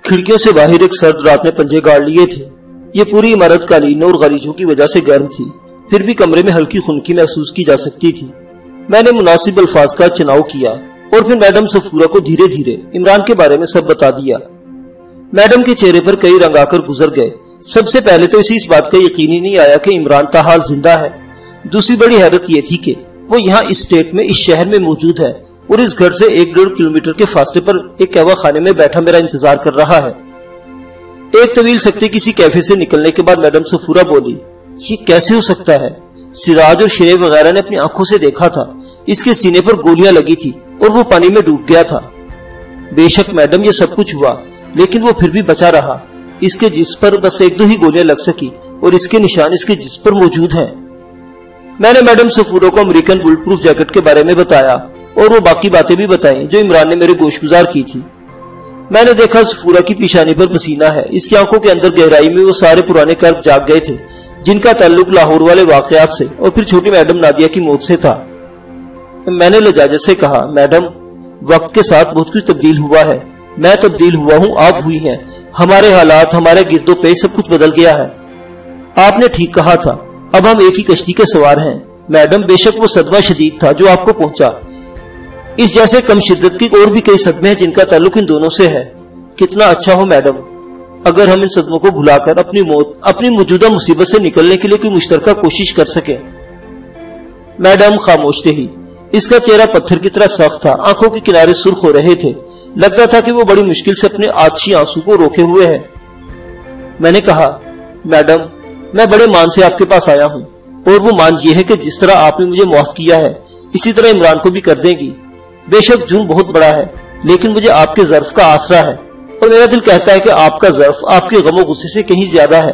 کھڑکیوں سے باہر ایک سرد رات نے پنجے گاڑ لیے تھے۔ یہ پوری عمارت قالینوں اور غلیظوں کی وجہ سے گرم تھی، پھر بھی کمرے میں ہلکی خنکی محسوس کی جا سکتی تھی۔ میں نے مناسب الفاظ کا چناؤ کیا اور پھر میڈم صفورہ کو دھیرے دھیرے عمران کے بارے میں سب بتا دیا۔ میڈم کے چہرے پر کئی رنگ آ کر گزر گئے۔ سب سے پہلے تو اسے اس بات کا یقین ہی نہیں آیا کہ عمران تاحال زندہ ہے۔ دوسری بڑی حیرت یہ تھی کہ وہ یہاں اس اسٹیٹ میں، اس شہر میں موجود ہے اور اس گھر سے 1.5 کلومیٹر کے فاصلے پر ایک قہوہ خانے میں بیٹھا میرا انتظار کر رہا ہے۔ ایک طویل سکتے کسی کیفے سے نکلنے کے بعد میڈم صفورہ بولی، یہ کیسے ہو سکتا ہے؟ سراج اور شریف وغیرہ نے اپنی آنکھوں سے دیکھا تھا، اس کے سینے پر گولیاں لگی تھی اور وہ پانی میں ڈوب گیا تھا۔ بے شک میڈم یہ سب کچھ ہوا، لیکن وہ پھر بھی بچا رہا۔ اس کے جسم پر بس 1-2 ہی گولیاں لگ سکی اور اس کے نشان اس کے جسم پر موجود ہیں۔ میں نے میڈم صفورہ کو امریکن بلٹ پروف جیکٹ کے بارے میں بتایا اور وہ باقی باتیں بھی بتائیں جو عمران نے میرے گوش گزار کی تھی۔ میں نے دیکھا صفورہ کی پیشانی پر پسینہ ہے، اس کی آنکھوں کے اندر گہرائی میں وہ سارے پرانے کرب جاگ گئے تھے جن کا تعلق لاہور والے واقعات سے اور پھر چھوٹی میڈم نادیہ کی موت سے تھا۔ میں نے لجاجت سے کہا، میڈم وقت کے ساتھ بہت کچھ تبدیل ہوا ہے، میں تبدیل ہوا ہوں، آپ ہوئی ہیں، ہمارے حالات، ہمارے گرد و پیش سب کچھ بدل گیا ہے۔ آپ نے ٹھیک کہا تھا، اب ہم ایک ہی کشتی کے سوار ہیں۔ میڈم بے شک وہ صدمہ شدید تھا جو آپ کو پہنچا، اس جیسے کم شدت کی اور بھی کئی صدمے ہیں جن کا تعلق ان دونوں سے ہے۔ کتنا اچھا ہو میڈم اگر ہم ان صدموں کو بھلا کر اپنی موت، اپنی موجودہ مصیبت سے نکلنے کے لیے کوئی مشترکہ کوشش کر سکیں۔ میڈم خاموش رہی، اس کا چہرہ پتھر کی طرح سخت تھا، آنکھوں کے کنارے سرخ ہو رہے تھے، لگتا تھا کہ وہ بڑی مشکل سے اپنے آتشی آنسو کو روکے ہوئے ہے۔ میں نے کہا، میڈم میں بڑے مان سے آپ کے پاس آیا ہوں اور وہ مان یہ ہے کہ جس طرح آپ نے مجھے معاف کیا ہے اسی طرح عمران کو بھی کر دیں گی۔ بے شک جرم بہت بڑا ہے، لیکن مجھے آپ کے ظرف کا آسرا ہے اور میرا دل کہتا ہے کہ آپ کا ظرف آپ کے غم و غصے سے کہیں زیادہ ہے۔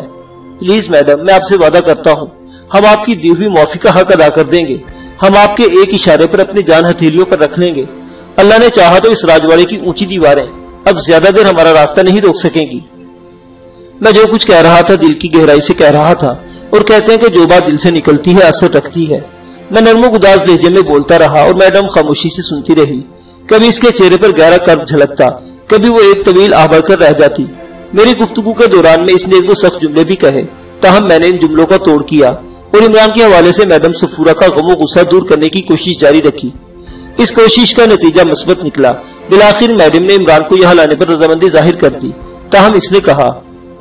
پلیز میڈم میں آپ سے وعدہ کرتا ہوں، ہم آپ کی دی ہوئی معافی کا حق ادا کر دیں گے، ہم آپ کے ایک اشارے پر اپنی جان ہتھیلیوں پر رکھ لیں گے۔ اللہ نے چاہا تو اس راجواڑے کی اونچی دیواریں اب زیادہ دیر ہمارا راستہ نہیں روک سکیں گی۔ میں جو کچھ کہہ رہا تھا دل کی گہرائی سے کہہ رہا تھا، اور کہتے ہیں کہ جو بات دل سے نکلتی ہے اثر رکھتی ہے۔ میں نرم و گداز لہجے میں بولتا رہا اور میڈم خاموشی سے سنتی رہی۔ کبھی اس کے چہرے پر گہرا کرب جھلکتا، کبھی وہ ایک طویل آہ بھر کر رہ جاتی۔ میری گفتگو کے دوران میں اس نے 1-2 سخت جملے بھی کہے، تاہم میں نے ان جملوں کا توڑ کیا اور عمران کے حوالے سے میڈم صفورہ کا غم و غصہ دور کرنے کی کوشش جاری رکھی۔ اس کوشش کا نتیجہ مثبت نکلا۔ بالآخر میڈم نے عمران کو یہاں لانے پر رضامندی ظاہر کر دی، تاہم اس نے کہا،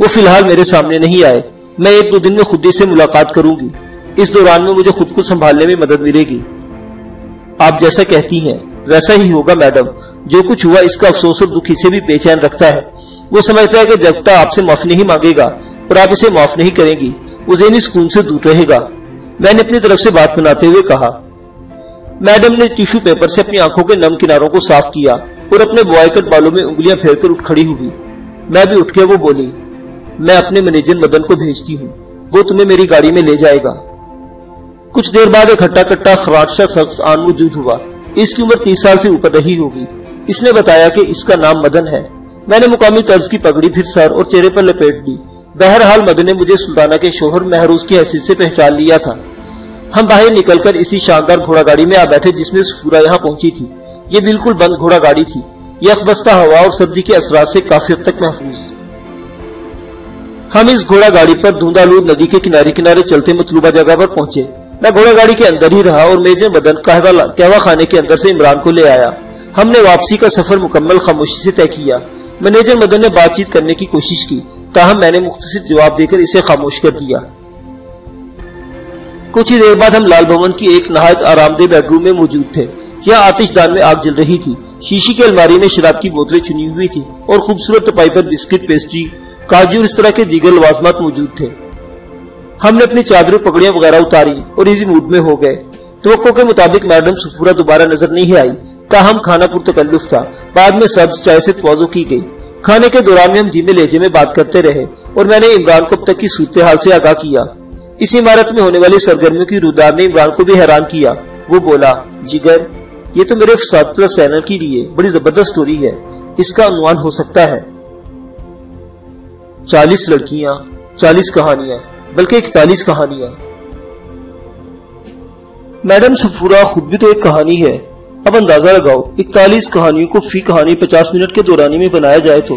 وہ فی الحال میرے سامنے نہیں آئے، میں 1-2 دن میں خود ہی سے ملاقات کروں گی، اس دوران میں مجھے خود کو سنبھالنے میں مدد ملے گی۔ آپ جیسا کہتی ہیں ویسا ہی ہوگا میڈم، جو کچھ ہوا اس کا افسوس اور دکھ اسے بھی بے چین رکھتا ہے۔ وہ سمجھتا ہے کہ جب تک آپ سے معافی نہیں مانگے گا اور آپ اسے معاف نہیں کریں گی وہ ذہنی سکون سے دور رہے گا۔ میں نے اپنی طرف سے بات بناتے ہوئے کہا۔ میڈم نے ٹیشو پیپر سے اپنی آنکھوں کے نم کناروں کو صاف کیا اور اپنے بوائے کٹ بالوں میں انگلیاں پھیر کر اٹھ کھڑی ہوئی۔ میں بھی اٹھ کے وہ بولی، میں اپنے منیجر مدن کو بھیجتی ہوں، وہ تمہیں میری گاڑی میں لے جائے گا۔ کچھ دیر بعد ایک ہٹا کٹا خراٹشا شخص آن موجود ہوا، اس کی عمر 30 سال سے اوپر رہی ہوگی۔ اس نے بتایا کہ اس کا نام مدن ہے۔ میں نے مقامی طرز کی پگڑی پھر سر اور چہرے پر لپیٹ دی۔ بہرحال مدن نے مجھے سلطانہ کے شوہر مہروز کی حیثیت سے پہچان لیا تھا۔ ہم باہر نکل کر اسی شاندار گھوڑا گاڑی میں آ بیٹھے جس میں صفورہ یہاں پہنچی تھی۔ یہ بالکل بند گھوڑا گاڑی تھی، یخ بستہ ہوا اور سردی کے اثرات سے کافی حد تک محفوظ۔ ہم اس گھوڑا گاڑی پر دھندالود ندی کے کنارے کنارے چلتے مطلوبہ جگہ پر پہنچے۔ میں گھوڑا گاڑی کے اندر ہی رہا اور میجر مدن قہوہ خانے کے اندر سے عمران کو لے آیا۔ ہم نے واپسی کا سفر مکمل خاموشی سے طے کیا۔ منیجر مدن نے بات چیت کرنے کی کوشش کی، تاہم میں نے مختصر جواب دے کر اسے خاموش کر دیا۔ کچھ ہی دیر بعد ہم لال بھون کی ایک نہایت آرام دہ بیڈ روم میں موجود تھے۔ یہاں آتش دان میں آگ جل رہی تھی، شیشی کی الماری میں شراب کی بوتلیں چنی ہوئی تھی اور خوبصورت تپائی پر بسکٹ، پیسٹری، کاجو اور اس طرح کے دیگر لوازمات موجود تھے۔ ہم نے اپنی چادریں پگڑیاں وغیرہ اتاری اور ایزی موڈ میں ہو گئے۔ توقع کے مطابق میڈم صفورہ دوبارہ نظر نہیں آئی، تاہم کھانا پرتکلف تھا۔ بعد میں سبز چائے سے تواضع کی گئی۔ کھانے کے دوران میں ہم دھیمے لہجے میں بات کرتے رہے اور میں نے عمران کو اب تک کی صورتحال سے آگاہ کیا۔ اس عمارت میں ہونے والی سرگرمیوں کی رودار نے عمران کو بھی حیران کیا۔ وہ بولا، جگر یہ تو میرے فساد پلس چینل کے لیے بڑی زبردست سٹوری ہے، اس کا عنوان ہو سکتا ہے 40 لڑکیاں 40 کہانیاں، بلکہ 41 کہانیاں۔ میڈم صفورہ خود بھی تو ایک کہانی ہے۔ اب اندازہ لگاؤ 41 کہانیوں کو فی کہانی 50 منٹ کے دورانی میں بنایا جائے تو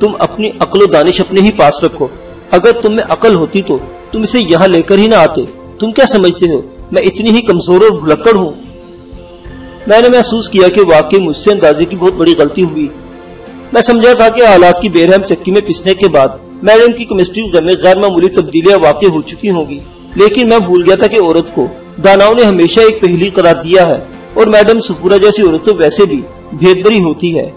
تم اپنی عقل و دانش اپنے ہی پاس رکھو. اگر تم میں عقل ہوتی تو تم اسے یہاں لے کر ہی نہ آتے. تم کیا سمجھتے ہو میں اتنی ہی کمزور اور بھلکڑ ہوں؟ میں نے محسوس کیا کہ واقعی مجھ سے اندازے کی بہت بڑی غلطی ہوئی. میں سمجھا تھا کہ حالات کی بے رحم چکی میں پسنے کے بعد میڈم کی کیمسٹری میں غیر معمولی تبدیلیاں واقع ہو چکی ہوں گی، لیکن میں بھول گیا تھا کہ عورت کو داناؤں نے ہمیشہ ایک پہیلی قرار دیا ہے، اور میڈم صفورہ جیسی عورت تو ویسے بھی بھید بری ہوتی ہے.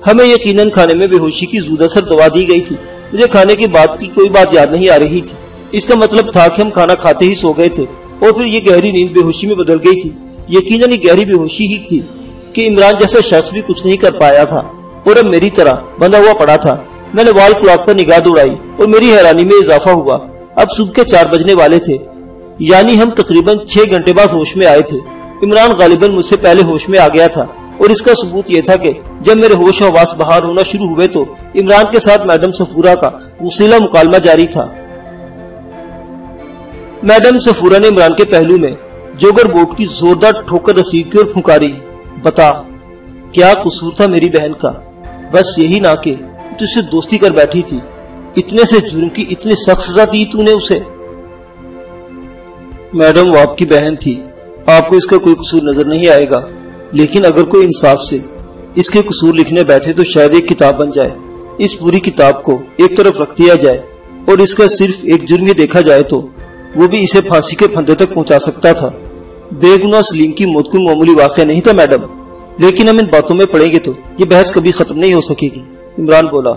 ہمیں یقیناً کھانے میں بے ہوشی کی زود اثر دوا دی گئی تھی. مجھے کھانے کے بعد کی کوئی بات یاد نہیں آ رہی تھی. اس کا مطلب تھا کہ ہم کھانا کھاتے ہی سو گئے تھے، اور پھر یہ گہری نیند بے ہوشی میں بدل گئی تھی. یقیناً یہ گہری بے ہوشی ہی تھی کہ عمران جیسا شخص بھی کچھ نہیں کر پایا تھا اور اب میری طرح بندھا ہوا پڑا تھا. میں نے وال کلاک پر نگاہ دوڑائی اور میری حیرانی میں اضافہ ہوا. اب صبح کے 4 بجنے والے تھے، یعنی ہم تقریباً 6 گھنٹے بعد ہوش میں آئے تھے. عمران غالباً مجھ سے پہلے ہوش میں آ گیا تھا، اور اس کا ثبوت یہ تھا کہ جب میرے ہوش و حواس بحال ہونا شروع ہوئے تو عمران کے ساتھ میڈم صفورہ کا وسیلہ مکالمہ جاری تھا. میڈم صفورہ نے عمران کے پہلو میں جوگر بورڈ کی زوردار ٹھوکر رسید کی اور پھنکاری. بتا کیا قصور تھا میری بہن کا؟ بس یہی نہ کہ تو اسے دوستی کر بیٹھی تھی. اتنے سے جرم کی اتنی سخت سزا دی تو نے اسے. میڈم وہ آپ کی بہن تھی، آپ کو اس کا کوئی قصور نظر نہیں آئے گا، لیکن اگر کوئی انصاف سے اس کے قصور لکھنے بیٹھے تو شاید ایک کتاب بن جائے. اس پوری کتاب کو ایک طرف رکھ دیا جائے اور اس کا صرف ایک جرم ہی دیکھا جائے تو وہ بھی اسے پھانسی کے پھندے تک پہنچا سکتا تھا. بے گناہ سلیم کی موت کوئی معمولی واقعہ نہیں تھا میڈم، لیکن ہم ان باتوں میں پڑیں گے تو یہ بحث کبھی ختم نہیں ہو سکے گی. عمران بولا.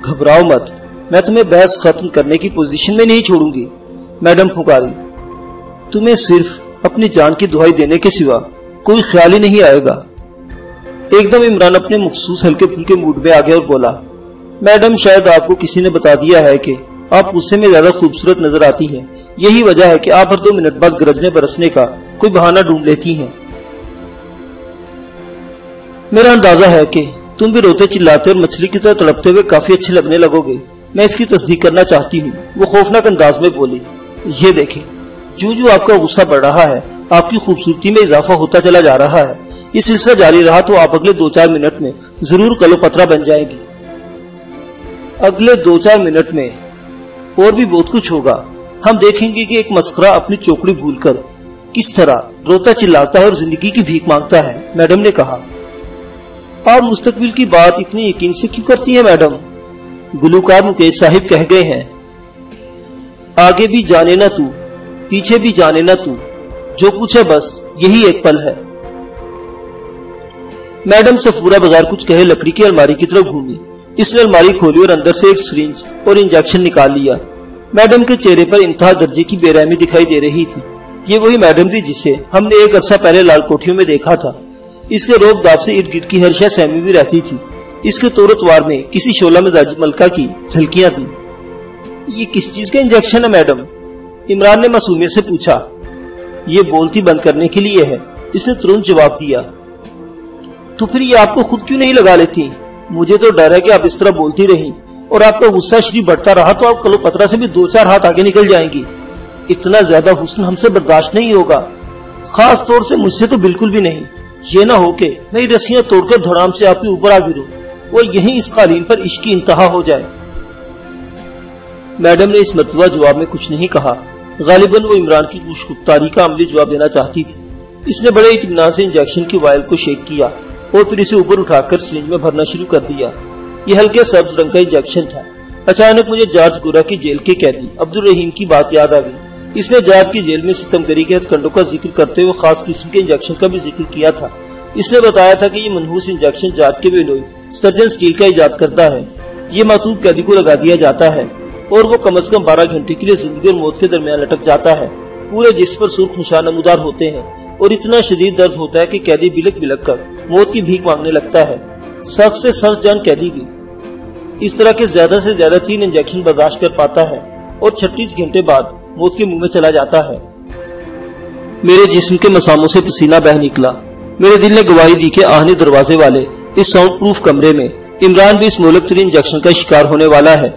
گھبراؤ مت، میں تمہیں بحث ختم کرنے کی پوزیشن میں نہیں چھوڑوں گی. میڈم پھکاری. تمہیں صرف اپنی جان کی دہائی دینے کے سوا کوئی خیال ہی نہیں آئے گا. ایک دم عمران اپنے مخصوص ہلکے پھلکے موڈ میں آ گیا اور بولا. میڈم شاید آپ کو کسی نے بتا دیا ہے کہ آپ غصے میں زیادہ خوبصورت نظر آتی ہیں. یہی وجہ ہے کہ آپ ہر 2 منٹ بعد گرجنے برسنے کا کوئی بہانہ ڈھونڈ لیتی ہیں. میرا اندازہ ہے کہ تم بھی روتے چلاتے اور مچھلی کی طرح تڑپتے ہوئے کافی اچھے لگنے لگو گے. میں اس کی تصدیق کرنا چاہتی ہوں. وہ خوفناک انداز میں بولی. یہ دیکھیں، جو آپ کا غصہ بڑھ رہا ہے آپ کی خوبصورتی میں اضافہ ہوتا چلا جا رہا ہے. یہ سلسلہ جاری رہا تو آپ اگلے 2-4 منٹ میں ضرور کلو پترا بن جائے گی. اگلے 2-4 منٹ میں اور بھی بہت کچھ ہوگا. ہم دیکھیں گے کہ ایک مسخرہ اپنی چوکڑی بھول کر کس طرح روتا چلاتا ہے اور زندگی کی بھیک مانگتا ہے. میڈم نے کہا. آپ مستقبل کی بات اتنی یقین سے کیوں کرتی ہیں میڈم؟ گلوکار مکیش صاحب کہہ گئے ہیں، آگے بھی جانے نہ تو، پیچھے بھی جانے نہ تو، جو کچھ ہے بس یہی ایک پل ہے. میڈم صفورہ بغیر کچھ کہے لکڑی کی الماری کی طرف گھومی. اس نے الماری کھولی اور اندر سے ایک سرنج اور انجیکشن نکال لیا. میڈم کے چہرے پر انتہا درجے کی بے رحمی دکھائی دے رہی تھی. یہ وہی میڈم تھی جسے ہم نے ایک عرصہ پہلے لال کوٹھیوں میں دیکھا تھا. اس کے روب داب سے ارد گرد کی ہر شے سہمی ہوئی رہتی تھی. اس کے طور اتوار میں کسی شعلہ مزاجی ملکہ کی جھلکیاں تھیں. یہ کس چیز کا انجیکشن ہے میڈم؟ عمران نے معصومیت سے پوچھا. یہ بولتی بند کرنے کے لیے ہے، اس نے ترنت جواب دیا. تو پھر یہ آپ کو خود کیوں نہیں لگا لیتی؟ مجھے تو ڈر ہے کہ آپ اس طرح بولتی رہیں اور آپ کا غصہ شریف بڑھتا رہا تو آپ کلو پترا سے بھی 2-4 ہاتھ آگے نکل جائیں گی. اتنا زیادہ حسن ہم سے برداشت نہیں ہوگا، خاص طور سے مجھ سے تو بالکل بھی نہیں. یہ نہ ہو کہ میں رسیاں توڑ کر دھڑام سے آپ کے اوپر آ گروں اور یہیں اس قالین پر عشق کی انتہا ہو جائے. میڈم نے اس مرتبہ جواب میں کچھ نہیں کہا. غالباً وہ عمران کی خوشگفتاری کا عملی جواب دینا چاہتی تھی. اس نے بڑے اطمینان سے انجیکشن کی وائل کو شیک کیا اور پھر اسے اوپر اٹھا کر سرنج میں بھرنا شروع کر دیا. یہ ہلکے سبز رنگ کا انجیکشن تھا. اچانک مجھے جارج گورا کی جیل کے قیدی عبدالرحیم کی بات یاد آ گئی. اس نے جارج کی جیل میں ستمگری کے ہتھ کنڈوں کا ذکر کرتے ہوئے خاص قسم کے انجیکشن کا بھی ذکر کیا تھا. اس نے بتایا تھا کہ یہ منحوس انجیکشن جارج کے بیلوئی سرجن سٹیل کا ایجاد کرتا ہے. یہ معطوب قیدی کو لگا دیا جاتا ہے اور وہ کم از کم 12 گھنٹے کے لیے زندگی اور موت کے درمیان لٹک جاتا ہے. پورے جسم پر سرخ نشان نمودار ہوتے ہیں اور اتنا شدید درد ہوتا ہے کہ قیدی بلک بلک کر موت کی بھیک مانگنے لگتا ہے. سخت سے سخت جان قیدی بھی اس طرح کے زیادہ سے زیادہ 3 انجیکشن برداشت کر پاتا ہے اور 36 گھنٹے بعد موت کے منہ میں چلا جاتا ہے. میرے جسم کے مساموں سے پسینہ بہ نکلا. میرے دل نے گواہی دی کہ آہنے دروازے والے اس ساؤنڈ پروف کمرے میں عمران بھی اس مہلک ترین انجیکشن کا شکار ہونے والا ہے.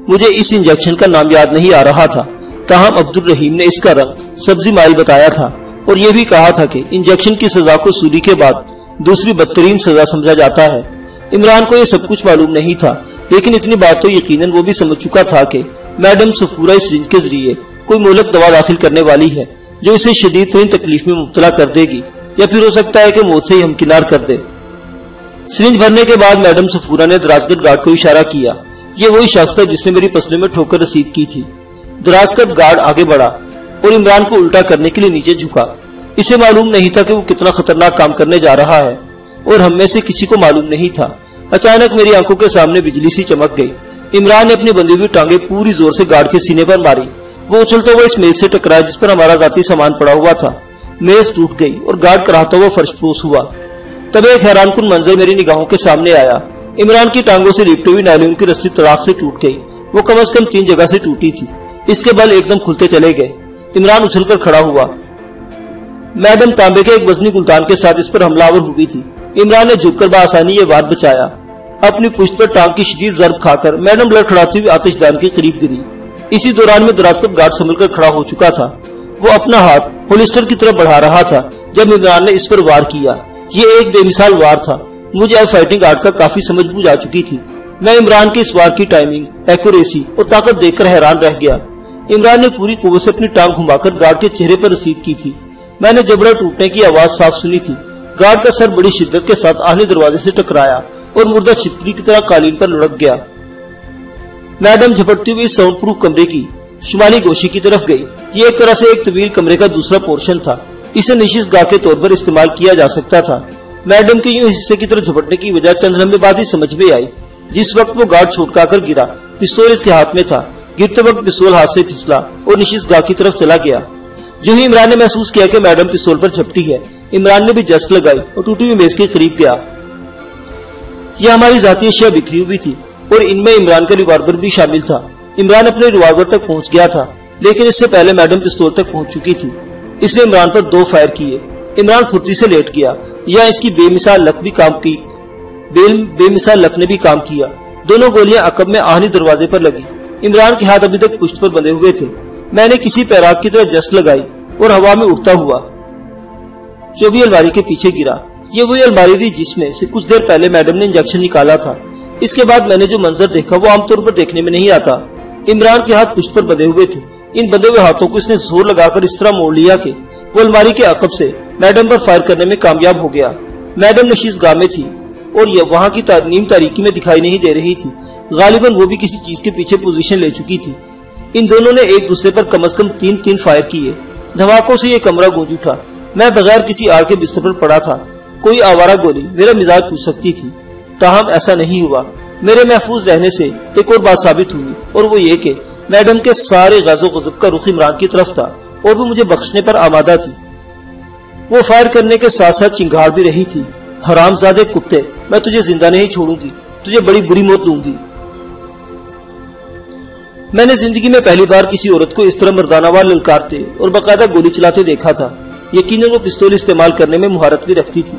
مجھے اس انجیکشن کا نام یاد نہیں آ رہا تھا، تاہم عبدالرحیم نے اس کا رنگ سبزی مائل بتایا تھا اور یہ بھی کہا تھا کہ انجیکشن کی سزا کو سولی کے بعد دوسری بدترین سزا سمجھا جاتا ہے. عمران کو یہ سب کچھ معلوم نہیں تھا، لیکن اتنی بات تو یقیناً وہ بھی سمجھ چکا تھا کہ میڈم صفورہ اس سرنج کے ذریعے کوئی مہلک دوا داخل کرنے والی ہے جو اسے شدید ترین تکلیف میں مبتلا کر دے گی، یا پھر ہو سکتا ہے کہ موت سے ہی ہمکنار کر دے۔ سرنج بھرنے کے بعد میڈم صفورہ نے درازگٹ گارڈ کو اشارہ کیا۔ یہ وہی شخص تھا جس نے میری پسلیوں میں ٹھوکر رسید کی تھی۔ درازگٹ گارڈ آگے بڑھا اور عمران کو الٹا کرنے کے لیے نیچے جھکا۔ اسے معلوم نہیں تھا کہ وہ کتنا خطرناک کام کرنے جا رہا ہے، اور ہم میں سے کسی کو معلوم نہیں تھا۔ اچانک میری آنکھوں کے سامنے بجلی سی چمک گئی۔ عمران نے اپنی بندھی ہوئی ٹانگیں پوری زور سے گارڈ کے سینے پر ماری۔ وہ اچھلتا ہوا اس میز سے ٹکرایا جس پر ہمارا ذاتی سامان پڑا ہوا تھا۔ میز ٹوٹ گئی اور گارڈ کراہتا ہوا فرش پوش ہوا۔ تب ایک حیران کن منظر میری نگاہوں کے سامنے آیا۔ عمران کی ٹانگوں سے لپٹی ہوئی نائلون کی رسی تڑاک سے ٹوٹ گئی۔ وہ کم از کم 3 جگہ سے ٹوٹی تھی۔ اس کے بل ایک دم کھلتے چلے گئے۔ عمران اچھل کر کھڑا ہوا۔ میڈم تانبے کے ایک وزنی گلتان کے ساتھ اس پر حملہ آور ہوئی تھی۔ عمران نے جھک کر بآسانی یہ وار بچایا۔ اپنی پشت پر ٹانگ کی شدید ضرب کھا کر میڈم لڑکھڑاتی ہوئی آتش دان کے قریب گری۔ اسی دوران میں درازگٹ گارڈ سنبھل کر کھڑا ہو چکا تھا۔ وہ اپنا ہاتھ ہولسٹر کی طرف بڑھا رہا تھا جب عمران نے اس پر وار کیا۔ یہ ایک بے مثال وار تھا۔ مجھے اب فائٹنگ آرٹ کا کافی سمجھ بوجھ آ چکی تھی۔ میں عمران کے اس وار کی ٹائمنگ، ایکوریسی اور طاقت دیکھ کر حیران رہ گیا۔ عمران نے پوری قوت سے اپنی ٹانگ گھما کر گارڈ کے چہرے پر رسید کی تھی۔ میں نے جبڑا ٹوٹنے کی آواز صاف سنی تھی۔ گارڈ کا سر بڑی شدت کے ساتھ آہنی دروازے سے ٹکرایا اور مردہ چھپکلی کی طرح قالین پر لڑک گیا۔ میڈم جھپٹتی ہوئی ساؤنڈ پروف کمرے کی شمالی گوشی کی طرف گئی۔ یہ ایک طرح سے ایک طویل کمرے کا دوسرا پورشن تھا۔ اسے نشست گاہ کے طور پر استعمال کیا جا سکتا تھا۔ میڈم کے یوں حصے کی طرف جھپٹنے کی وجہ چند لمحے بعد ہی سمجھ میں آئی۔ جس وقت وہ گارڈ چھوٹکا کر گرا، پستول اس کے ہاتھ میں تھا۔ گرتے وقت پستول ہاتھ سے پھسلا اور نشست گاہ کی طرف چلا گیا۔ جو ہی عمران نے محسوس کیا کہ میڈم پستول پر جھپٹی ہے، عمران نے بھی جست لگائی اور ٹوٹی ہوئی میز کے قریب گیا۔ یہ ہماری ذاتی اشیاء بکھری ہوئی تھی اور ان میں عمران کا ریوالور بھی شامل تھا۔ عمران اپنے ریوالور تک پہنچ گیا تھا، لیکن اس سے پہلے میڈم پستول تک پہنچ چکی تھی۔ اس نے عمران پر 2 فائر کیے۔ عمران پھرتی سے لیٹ گیا۔ یا اس کی بے مثال لک نے بھی کام کیا۔ دونوں گولیاں عقب میں آہنی دروازے پر لگی۔ عمران کے ہاتھ ابھی تک پشت پر بندھے ہوئے تھے۔ میں نے کسی پیراک کی طرح جست لگائی اور ہوا میں اڑتا ہوا چوبی الماری کے پیچھے گرا۔ یہ وہی الماری تھی جس میں سے کچھ دیر پہلے میڈم نے انجیکشن نکالا تھا۔ اس کے بعد میں نے جو منظر دیکھا وہ عام طور پر دیکھنے میں نہیں آتا۔ عمران کے ہاتھ پشت پر بندھے ہوئے تھے۔ ان بندھے ہوئے ہاتھوں کو اس نے زور لگا کر اس طرح موڑ لیا کہ وہ الماری کے عقب سے میڈم پر فائر کرنے میں کامیاب ہو گیا۔ میڈم نشست گاہ میں تھی اور یہ وہاں کی نیم تاریکی میں دکھائی نہیں دے رہی تھی۔ غالباً وہ بھی کسی چیز کے پیچھے پوزیشن لے چکی تھی۔ ان دونوں نے ایک دوسرے پر کم از کم 3 فائر کیے۔ دھماکوں سے یہ کمرہ گونج اٹھا۔ میں بغیر کسی آڑ کے بستر پر پڑا تھا۔ کوئی آوارہ گولی میرا مزاج پوچھ سکتی تھی، تاہم ایسا نہیں ہوا۔ میرے محفوظ رہنے سے ایک اور بات ثابت ہوئی، اور وہ یہ کہ میڈم کے سارے غضب و غضب کا رخ عمران کی طرف تھا اور وہ مجھے بخشنے پر آمادہ تھی۔ وہ فائر کرنے کے ساتھ ساتھ چنگھاڑ بھی رہی تھی۔ حرام زادے کتے، میں تجھے زندہ نہیں چھوڑوں گی، تجھے بڑی بری موت دوں گی۔ میں نے زندگی میں پہلی بار کسی عورت کو اس طرح مردانہ وار للکارتے اور باقاعدہ گولی چلاتے دیکھا تھا۔ یقیناً وہ پستول استعمال کرنے میں مہارت بھی رکھتی تھی۔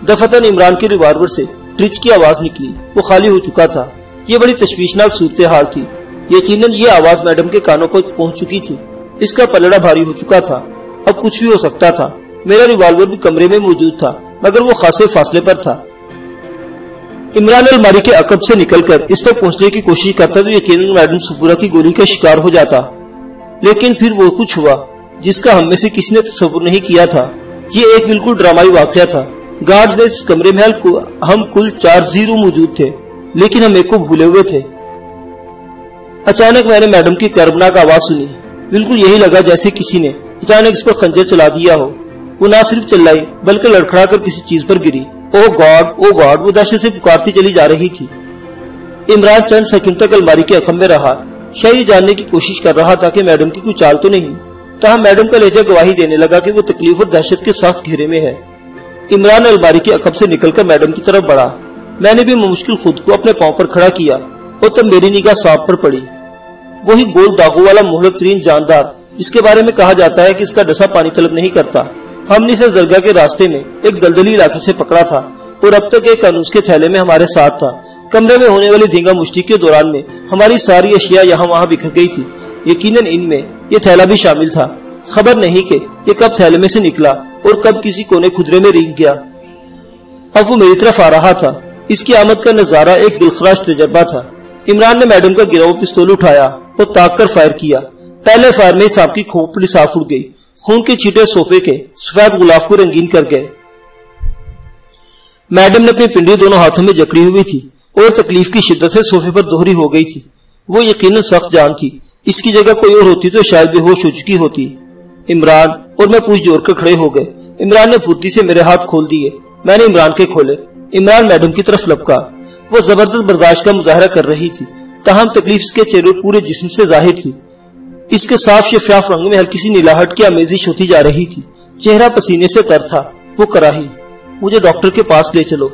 دفتن عمران کے ریوالور سے ٹرچ کی آواز نکلی۔ وہ خالی ہو چکا تھا۔ یہ بڑی تشویشناک صورتحال تھی۔ یقیناً یہ آواز میڈم کے کانوں پر پہنچ چکی تھی۔ اس کا پلڑا بھاری ہو چکا تھا۔ اب کچھ بھی ہو سکتا تھا۔ میرا ریوالور بھی کمرے میں موجود تھا، مگر وہ خاصے فاصلے پر تھا۔ عمران الماری کے عقب سے نکل کر اس تک پہنچنے کی کوشش کرتا تو یقیناً میڈم صفورہ کی گولی کا شکار ہو جاتا۔ لیکن پھر وہ کچھ ہوا جس کا ہم میں سے کسی نے تصور نہیں کیا تھا۔ یہ ایک بالکل ڈرامائی واقعہ تھا۔ گارڈز میں اس کمرے میں ہم کل 4 زیرو موجود تھے، لیکن ہم ایک کو بھولے ہوئے تھے۔ اچانک میں نے میڈم کی کربناک آواز سنی۔ بالکل یہی لگا جیسے کسی نے اچانک اس پر خنجر چلا دیا ہو۔ وہ نہ صرف چلائی بلکہ لڑکھڑا کر کسی چیز پر گری۔ او گاڈ، وہ دہشت سے پکارتی چلی جا رہی تھی۔ عمران چند سیکنڈ تک الماری کے عقب میں رہا، شاید یہ جاننے کی کوشش کر رہا تھا کہ میڈم کی کوئی چال تو نہیں۔ تاہم میڈم کا لہجہ گواہی دینے لگا کہ وہ تکلیف اور دہشت کے سخت گھیرے میں ہے۔ عمران الماری کے عقب سے نکل کر میڈم کی طرف بڑھا۔ میں نے بھی مشکل خود کو اپنے پاؤں پر کھڑا کیا اور تب میری نگاہ سانپ پر پڑی۔ وہی گول داغوں والا مہلک ترین جاندار جس کے بارے میں کہا جاتا ہے کہ اس کا ڈسا پانی طلب نہیں کرتا۔ ہم نے اسے زرگا کے راستے میں ایک دلدلی علاقے سے پکڑا تھا اور اب تک ایک انوس کے تھیلے میں ہمارے ساتھ تھا۔ کمرے میں ہونے والی دھینگا مشتی کے دوران میں ہماری ساری اشیاء یہاں وہاں بکھر گئی تھی۔ یقیناً ان میں یہ تھیلا بھی شامل تھا۔ خبر نہیں کہ یہ کب تھیلے میں سے نکلا اور کب کسی کونے کھدرے میں رینگ گیا۔ اب وہ میری طرف آ رہا تھا۔ اس کی آمد کا نظارہ ایک دلخراش تجربہ تھا۔ عمران نے میڈم کا گرا ہوا پستول اٹھایا اور تاک کر فائر کیا۔ پہلے فائر میں سانپ کی کھوپڑی صاف اڑ گئی۔ خون کے چھینٹے صوفے کے سفید غلاف کو رنگین کر گئے۔ میڈم نے اپنی پنڈلی دونوں ہاتھوں میں جکڑی ہوئی تھی اور تکلیف کی شدت سے صوفے پر دوہری ہو گئی تھی۔ وہ یقیناً سخت جان تھی۔ اس کی جگہ کوئی اور ہوتی تو شاید بے ہوش ہو چکی ہوتی۔ عمران اور میں پوچھ جوڑ کر کھڑے ہو گئے۔ عمران نے پھرتی سے میرے ہاتھ کھول دیے۔ میں نے عمران کے کھولے۔ عمران میڈم کی طرف لپکا۔ وہ زبردست برداشت کا مظاہرہ کر رہی تھی، تاہم تکلیف اس کے چہرے پورے جسم سے ظاہر تھی۔ اس کے صاف شفاف رنگ میں ہلکی سی نیلاہٹ کی آمیزش ہوتی جا رہی تھی۔ چہرہ پسینے سے تر تھا۔ وہ کراہی، مجھے ڈاکٹر کے پاس لے چلو۔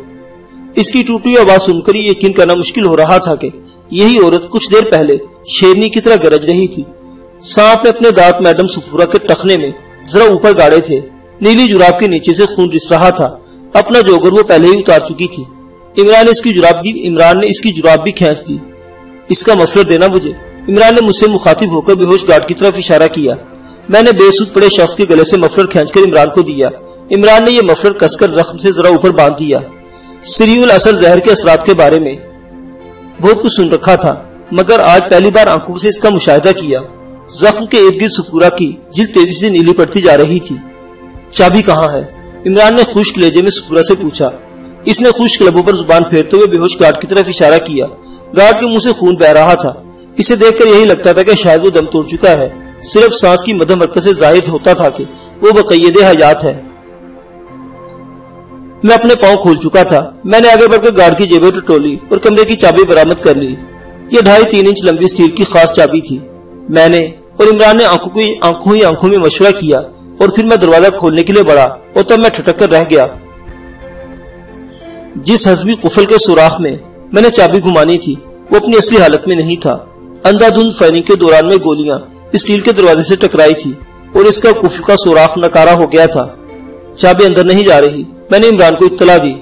اس کی ٹوٹی آواز سن کر یہ یقین کرنا مشکل ہو رہا تھا کہ یہی عورت کچھ دیر پہلے شیرنی کی طرح گرج رہی تھی۔ سانپ نے اپنے دانت میڈم صفورہ کے ٹخنے میں ذرا اوپر گاڑے تھے۔ نیلی جراب کے نیچے سے خون رس رہا تھا۔ اپنا جوگر وہ پہلے ہی اتار چکی تھی۔ عمران نے اس کی جراب بھی کھینچ دی۔ اس کا مفلر دینا مجھے۔ عمران نے مجھ سے مخاطب ہو کر بے ہوش گارڈ کی طرف اشارہ کیا۔ میں نے بے سود پڑے شخص کے گلے سے مفلر کھینچ کر عمران کو دیا۔ عمران نے یہ مفلر کس کر زخم سے ذرا اوپر باندھ دیا۔ سریع الاثر زہر کے اثرات کے بارے میں بہت کچھ سن رکھا تھا، مگر آج پہلی بار آنکھوں سے اس کا مشاہدہ کیا۔ زخم کے ارد گرد صفورہ کی جلد تیزی سے نیلی پڑتی جا رہی تھی۔ چابی کہاں ہے؟ عمران نے خشک لہجے میں صفورہ سے پوچھا۔ اس نے خشک لبوں پر زبان پھیرتے ہوئے بے ہوش گارڈ کی طرف اشارہ کیا۔ گارڈ کے منہ سے خون بہ رہا تھا۔ اسے دیکھ کر یہی لگتا تھا کہ شاید وہ دم توڑ چکا ہے۔ صرف سانس کی مدھم حرکت سے ظاہر ہوتا تھا کہ وہ بقید حیات ہے۔ میں اپنے پاؤں کھول چکا تھا۔ میں نے آگے بڑھ کر گارڈ کی جیبیں ٹٹولی اور کمرے کی چابی برآمد کر لی۔ یہ 2.5-3 انچ لمبی اسٹیل کی خاص چابی تھی۔ میں نے اور عمران نے آنکھوں میں مشورہ کیا اور پھر میں دروازہ کھولنے کے لیے بڑھا اور تب میں ٹھٹک کر رہ گیا۔ جس حزبی قفل کے سوراخ میں نے چابی گھمانی تھی وہ اپنی اصلی حالت میں نہیں تھا۔ اندھا دھند فائرنگ کے دوران میں گولیاں اسٹیل کے دروازے سے ٹکرائی تھی اور اس کا قفل کا سوراخ ناکارہ ہو گیا تھا۔ چابی اندر نہیں جا رہی۔ میں نے عمران کو اطلاع دی۔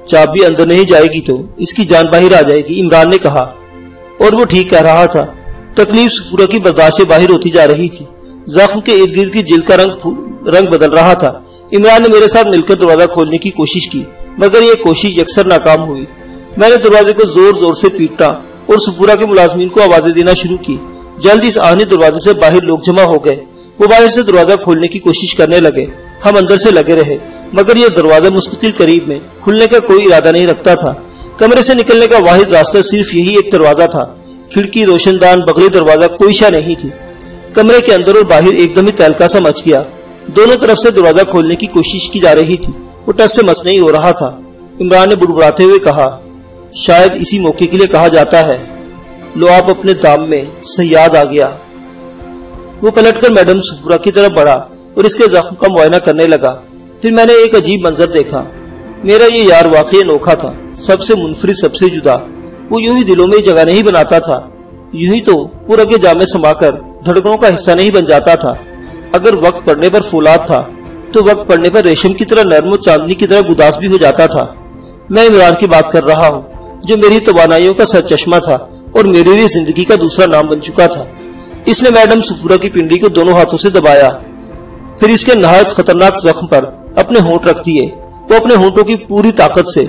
چابی اندر نہیں جائے گی تو اس کی جان باہر آ جائے گی، عمران نے کہا، اور وہ ٹھیک کہہ رہا تھا۔ تکلیف صفورہ کی برداشت سے باہر ہوتی جا رہی تھی۔ زخم کے ارد گرد کی جلد کا رنگ بدل رہا تھا۔ عمران نے میرے ساتھ مل کر دروازہ کھولنے کی کوشش کی، مگر یہ کوشش یکسر ناکام ہوئی۔ میں نے دروازے کو زور زور سے پیٹا اور صفورہ کے ملازمین کو آوازیں دینا شروع کی۔ جلد اس آہنی دروازے سے باہر لوگ جمع ہو گئے۔ وہ باہر سے دروازہ کھولنے کی کوشش کرنے لگے۔ ہم اندر سے لگے رہے، مگر یہ دروازہ مستقل قریب میں کھلنے کا کوئی ارادہ نہیں رکھتا تھا۔ کمرے سے نکلنے کا واحد راستہ صرف یہی ایک دروازہ تھا۔ کھڑکی، روشن دان، بغلی دروازہ، کوئی شے نہیں تھی۔ کمرے کے اندر اور باہر ایک دم ہی تہلکا سا مچ گیا۔ دونوں طرف سے دروازہ کھولنے کی کوشش کی جا رہی تھی۔ وہ ٹس سے مس نہیں ہو رہا تھا۔ عمران نے بڑبڑاتے ہوئے کہا، شاید اسی موقع کے لیے کہا جاتا ہے، لو آپ اپنے دام میں، صیاد آ گیا۔ وہ پلٹ کر میڈم صفورہ کی طرف بڑھا اور اس کے زخم کا معائنہ کرنے لگا۔ پھر میں نے ایک عجیب منظر دیکھا۔ میرا یہ یار واقعی انوکھا تھا، سب سے منفرد، سب سے جدا۔ وہ یوں ہی دلوں میں جگہ نہیں بناتا تھا، یوں ہی تو وہ رگے جامے سما کر دھڑکنوں کا حصہ نہیں بن جاتا تھا۔ اگر وقت پڑنے پر فولاد تھا تو وقت پڑنے پر ریشم کی طرح نرم و چاندنی کی طرح گداس بھی ہو جاتا تھا۔ میں عمران کی بات کر رہا ہوں، جو میری توانائیوں کا سرچشمہ تھا اور میرے لیے زندگی کا دوسرا نام بن چکا تھا۔ اس نے میڈم صفورہ کی پنڈلی کو دونوں ہاتھوں سے دبایا، پھر اس کے نہایت خطرناک زخم پر اپنے ہونٹ رکھ دیے۔ وہ اپنے ہونٹوں کی پوری طاقت سے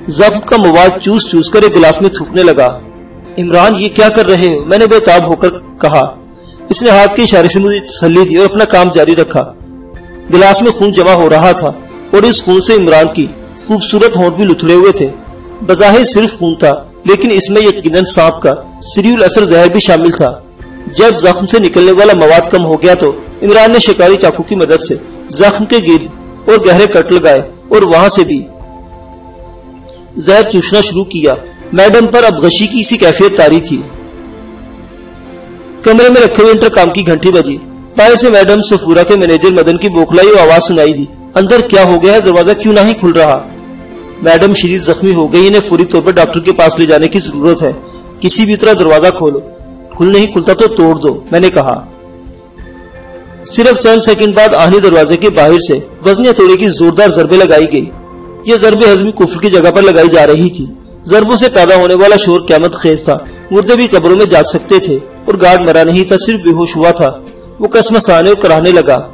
زخم کا مواد چوس چوس کر ایک گلاس میں تھوکنے لگا۔ عمران، یہ کیا کر رہے ہو؟ میں نے بے تاب ہو کر کہا۔ اس نے ہاتھ کے اشارے سے مجھے تسلی دی اور اپنا کام جاری رکھا۔ گلاس میں خون جمع ہو رہا تھا اور اس خون سے عمران کی خوبصورت ہونٹ بھی لتھڑے ہوئے تھے۔ بظاہر صرف خون تھا، لیکن اس میں یقیناً سانپ کا سریع الاثر زہر بھی شامل تھا۔ جب زخم سے نکلنے والا مواد کم ہو گیا تو عمران نے شکاری چاقو کی مدد سے زخم کے گرد اور گہرے کٹ لگائے اور وہاں سے بھی زہر چوسنا شروع کیا۔ میڈم پر اب غشی کی سی کیفیت طاری تھی۔ کمرے میں رکھے ہوئے انٹرکام کی گھنٹی بجی۔ باہر سے میڈم صفورہ کے مینیجر مدن کی بوکھلائی اور آواز سنائی دی، اندر کیا ہو گیا ہے؟ دروازہ کیوں نہیں کھل رہا؟ میڈم شدید زخمی ہو گئی، انہیں فوری طور پر ڈاکٹر کے پاس لے جانے کی ضرورت ہے۔ کسی بھی طرح دروازہ کھولو، کھل نہیں کھلتا تو توڑ دو، میں نے کہا۔ صرف چند سیکنڈ بعد آہنی دروازے کے باہر سے وزنی ہتھوڑے کی زوردار ضربیں لگائی گئی۔ یہ ضربیں ہضمی کفر کی جگہ پر لگائی جا رہی تھی۔ ضربوں سے پیدا ہونے والا شور قیامت خیز تھا۔ مردے بھی قبروں میں جاگ سکتے تھے اور گارڈ مرا نہیں تھا، صرف بے ہوش ہوا تھا۔ وہ کسمسانے اور کراہنے لگا۔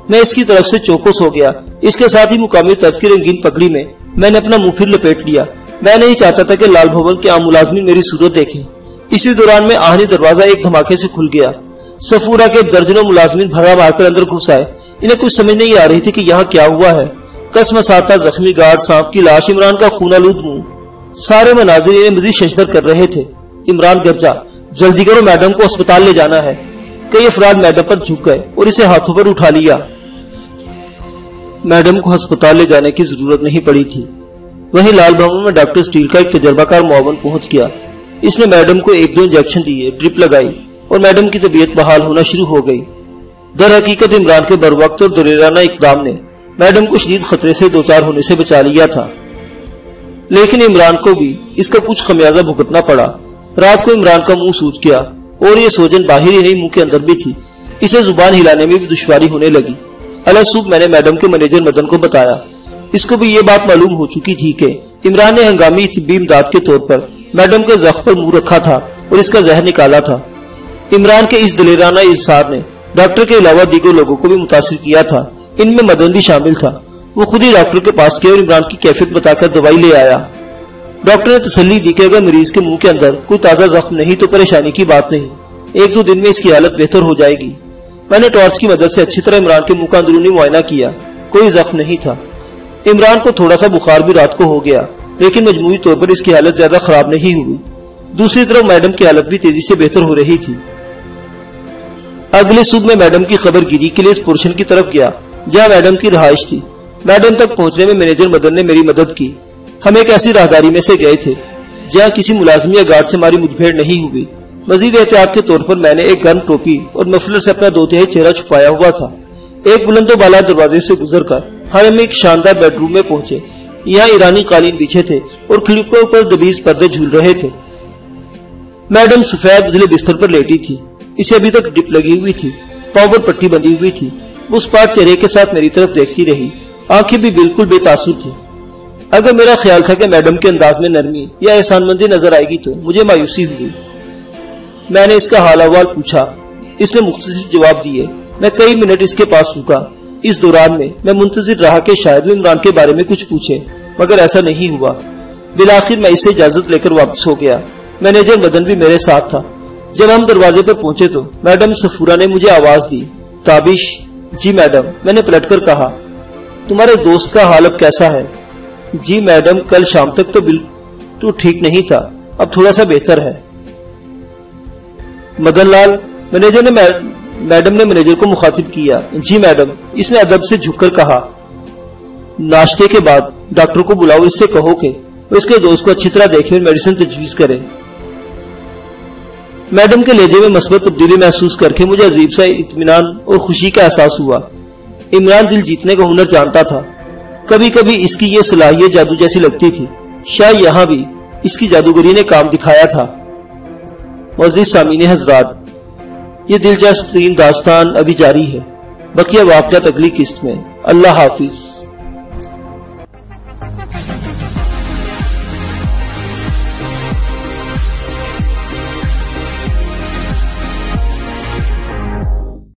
میں اس کی طرف سے چوکس ہو گیا۔ اس کے ساتھ ہی مقامی طرز کی رنگین پگڑی میں نے اپنا منہ پھر لپیٹ لیا۔ میں نہیں چاہتا تھا کہ لال بھون کے عام ملازمین میری صورت دیکھیں۔ اسی دوران میں آہنی دروازہ ایک دھماکے سے کھل گیا۔ سفورہ کے درجنوں ملازمین بھرا مار کر اندر گھس آئے۔ انہیں کچھ سمجھ نہیں آ رہی تھی کہ یہاں کیا ہوا ہے۔ قسمساتہ زخمی گارڈ، سانپ کی لاش، عمران کا خون آلود منہ، سارے مناظر انہیں مزید ششدر کر رہے تھے۔ عمران گرجا، جلدی کرو، میڈم کو اسپتال لے جانا ہے۔ کئی افراد میڈم پر جھک گئے اور اسے ہاتھوں پر اٹھا لیا۔ میڈم کو ہسپتال لے جانے کی ضرورت نہیں پڑی تھی۔ وہیں لال بھون میں ڈاکٹر اسٹیل کا ایک تجربہ کار معاون پہنچ گیا۔ اس نے میڈم کو 1-2 انجیکشن دیے، ڈرپ لگائی اور میڈم کی طبیعت بحال ہونا شروع ہو گئی۔ در حقیقت عمران کے بروقت اور دلیرانہ اقدام نے میڈم کو شدید خطرے سے دوچار ہونے سے بچا لیا تھا، لیکن عمران کو بھی اس کا کچھ خمیازہ بھگتنا پڑا۔ رات کو عمران کا منہ سوج گیا اور یہ سوجن باہر ہی نہیں منہ کے اندر بھی تھی۔ اسے زبان ہلانے میں بھی دشواری ہونے لگی۔ الگ صبح میں نے میڈم کے مینیجر مدن کو بتایا۔ اس کو بھی یہ بات معلوم ہو چکی تھی کہ عمران نے ہنگامی طبی امداد کے طور پر میڈم کے زخم پر منہ رکھا تھا اور اس کا زہر نکالا تھا۔ عمران کے اس دلیرانہ اظہار نے ڈاکٹر کے علاوہ دیگر لوگوں کو بھی متاثر کیا تھا، ان میں مدن بھی شامل تھا۔ وہ خود ہی ڈاکٹر کے پاس گیا اور عمران کی کیفیت بتا کر دوائی لے آیا۔ ڈاکٹر نے تسلی دی کہ اگر مریض کے منہ کے اندر کوئی تازہ زخم نہیں تو پریشانی کی بات نہیں، 1-2 دن میں اس کی حالت بہتر ہو جائے گی۔ میں نے ٹارچ کی مدد سے اچھی طرح عمران کے منہ کا اندرونی معائنہ کیا، کوئی زخم نہیں تھا۔ عمران کو تھوڑا سا بخار بھی رات کو ہو گیا، لیکن مجموعی طور پر اس کی حالت زیادہ خراب نہیں ہوئی۔ دوسری طرف میڈم کی حالت بھی تیزی سے بہتر ہو رہی تھی۔ اگلے صبح میں میڈم کی خبر گیری کے لیے اس پورشن کی طرف گیا جہاں میڈم کی رہائش تھی۔ میڈم تک پہنچنے میں مینیجر مدن نے میری مدد کی۔ ہم ایک ایسی راہداری میں سے گئے تھے جہاں کسی ملازم یا گارڈ سے ہماری مدبھیڑ نہیں ہوئی۔ مزید احتیاط کے طور پر میں نے ایک گرم ٹوپی اور مفلر سے اپنا 2/3 چہرہ چھپایا ہوا تھا۔ ایک بلند و بالا دروازے سے گزر کر ہم ایک شاندار بیڈ روم میں پہنچے۔ یہاں ایرانی قالین بچھے تھے اور کھڑکیوں پر دبیز پردے جھول رہے تھے۔ میڈم سفید بدلے بستر پر لیٹی تھی۔ اسے ابھی تک ڈپ لگی ہوئی تھی، پاؤں پر پٹی بندھی ہوئی تھی۔ اس پاک چہرے کے ساتھ میری طرف دیکھتی رہی، آنکھیں بھی بالکل بے تاثر تھی۔ اگر میرا خیال تھا کہ میڈم کے انداز میں نرمی یا احسان مندی نظر آئے گی تو مجھے مایوسی ہوئی۔ میں نے اس کا حال احوال پوچھا، اس نے مختصر جواب دیے۔ میں کئی منٹ اس کے پاس رکا۔ اس دوران میں منتظر رہا کہ شاید وہ عمران کے بارے میں کچھ پوچھے، مگر ایسا نہیں ہوا۔ بالآخر میں اس سے اجازت لے کر واپس ہو گیا۔ مینیجر مدن بھی میرے ساتھ تھا۔ جب ہم دروازے پر پہنچے تو میڈم سفورہ نے مجھے آواز دی، تابش۔ جی میڈم، میں نے پلٹ کر کہا۔ تمہارے دوست کا حال اب کیسا ہے؟ جی میڈم، کل شام تک تو بالکل ٹھیک نہیں تھا، اب تھوڑا سا بہتر ہے۔ مدن لال، میڈم نے مینیجر کو مخاطب کیا۔ جی میڈم، اس نے ادب سے جھک کر کہا۔ ناشتے کے بعد ڈاکٹر کو بلاؤ، اس سے کہو کہ وہ اس کے دوست کو اچھی طرح دیکھے اور میڈیسن تجویز کرے۔ میڈم کے لہجے میں مثبت تبدیلی محسوس کر کے مجھے عجیب سا اطمینان اور خوشی کا احساس ہوا۔ عمران دل جیتنے کا ہنر جانتا تھا۔ کبھی کبھی اس کی یہ صلاحیت جادو جیسی لگتی تھی، شاید یہاں بھی اس کی جادوگری نے کام دکھایا تھا۔ معزز سامعین حضرات، یہ دلچسپ ترین داستان ابھی جاری ہے، بقیہ واقعات اگلی قسط میں۔ اللہ حافظ۔